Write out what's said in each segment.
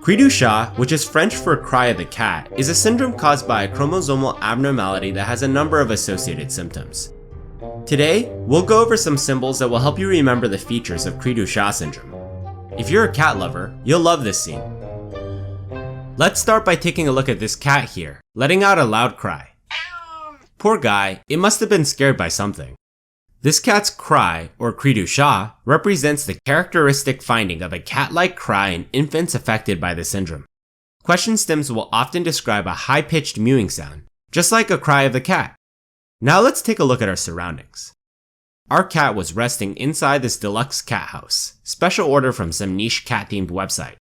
Cri-du-chat, which is French for cry of the cat, is a syndrome caused by a chromosomal abnormality that has a number of associated symptoms. Today, we'll go over some symbols that will help you remember the features of Cri-du-chat syndrome. If you're a cat lover, you'll love this scene. Let's start by taking a look at this cat here, letting out a loud cry. Poor guy, it must have been scared by something. This cat's cry, or Cri-du-chat, represents the characteristic finding of a cat-like cry in infants affected by the syndrome. Question stems will often describe a high-pitched mewing sound, just like a cry of the cat. Now let's take a look at our surroundings. Our cat was resting inside this deluxe cat house, special order from some niche cat-themed website.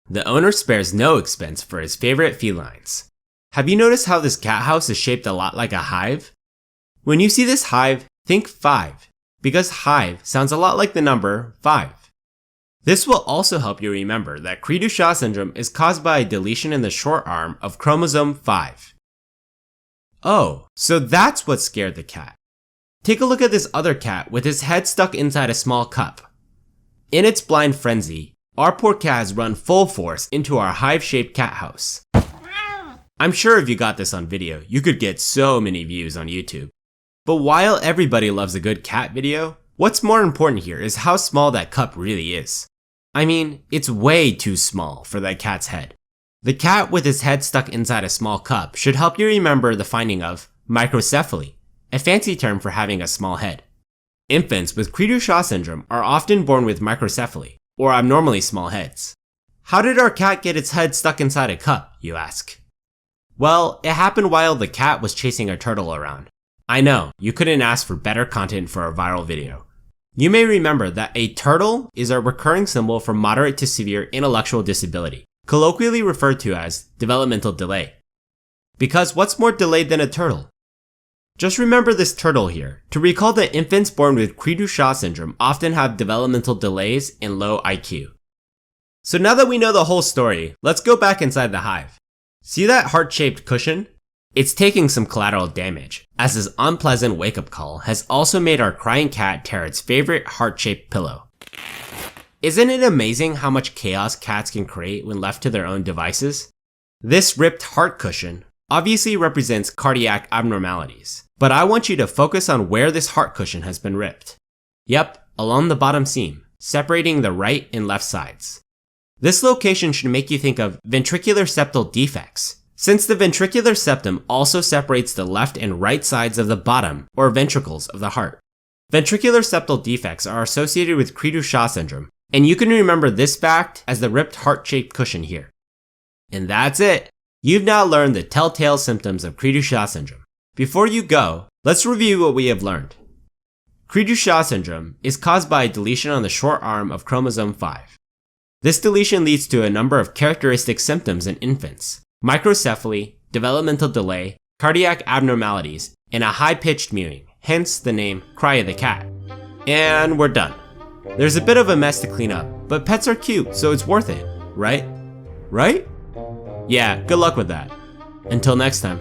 The owner spares no expense for his favorite felines. Have you noticed how this cat house is shaped a lot like a hive? When you see this hive, think 5, because hive sounds a lot like the number 5. This will also help you remember that Cri-du-chat syndrome is caused by a deletion in the short arm of chromosome 5. Oh, so that's what scared the cat. Take a look at this other cat with his head stuck inside a small cup. In its blind frenzy, our poor cat has run full force into our hive-shaped cat house. I'm sure if you got this on video, you could get so many views on YouTube. But while everybody loves a good cat video, what's more important here is how small that cup really is. I mean, it's way too small for that cat's head. The cat with his head stuck inside a small cup should help you remember the finding of microcephaly, a fancy term for having a small head. Infants with Cri-du-chat syndrome are often born with microcephaly, or abnormally small heads. How did our cat get its head stuck inside a cup, you ask? Well, it happened while the cat was chasing a turtle around. I know, you couldn't ask for better content for a viral video. You may remember that a turtle is a recurring symbol for moderate to severe intellectual disability, colloquially referred to as developmental delay. Because what's more delayed than a turtle? Just remember this turtle here, to recall that infants born with Cri-du-chat syndrome often have developmental delays and low IQ. So now that we know the whole story, let's go back inside the hive. See that heart-shaped cushion? It's taking some collateral damage, as this unpleasant wake-up call has also made our crying cat tear its favorite heart-shaped pillow. Isn't it amazing how much chaos cats can create when left to their own devices? This ripped heart cushion obviously represents cardiac abnormalities, but I want you to focus on where this heart cushion has been ripped. Yep, along the bottom seam, separating the right and left sides. This location should make you think of ventricular septal defects, since the ventricular septum also separates the left and right sides of the bottom, or ventricles, of the heart. Ventricular septal defects are associated with Cri-du-chat syndrome, and you can remember this fact as the ripped heart-shaped cushion here. And that's it! You've now learned the telltale symptoms of Cri-du-chat syndrome. Before you go, let's review what we have learned. Cri-du-chat syndrome is caused by a deletion on the short arm of chromosome 5. This deletion leads to a number of characteristic symptoms in infants: microcephaly, developmental delay, cardiac abnormalities, and a high-pitched mewing, hence the name cry of the cat. And we're done. There's a bit of a mess to clean up, but pets are cute, so it's worth it, right? Right? Yeah, good luck with that. Until next time.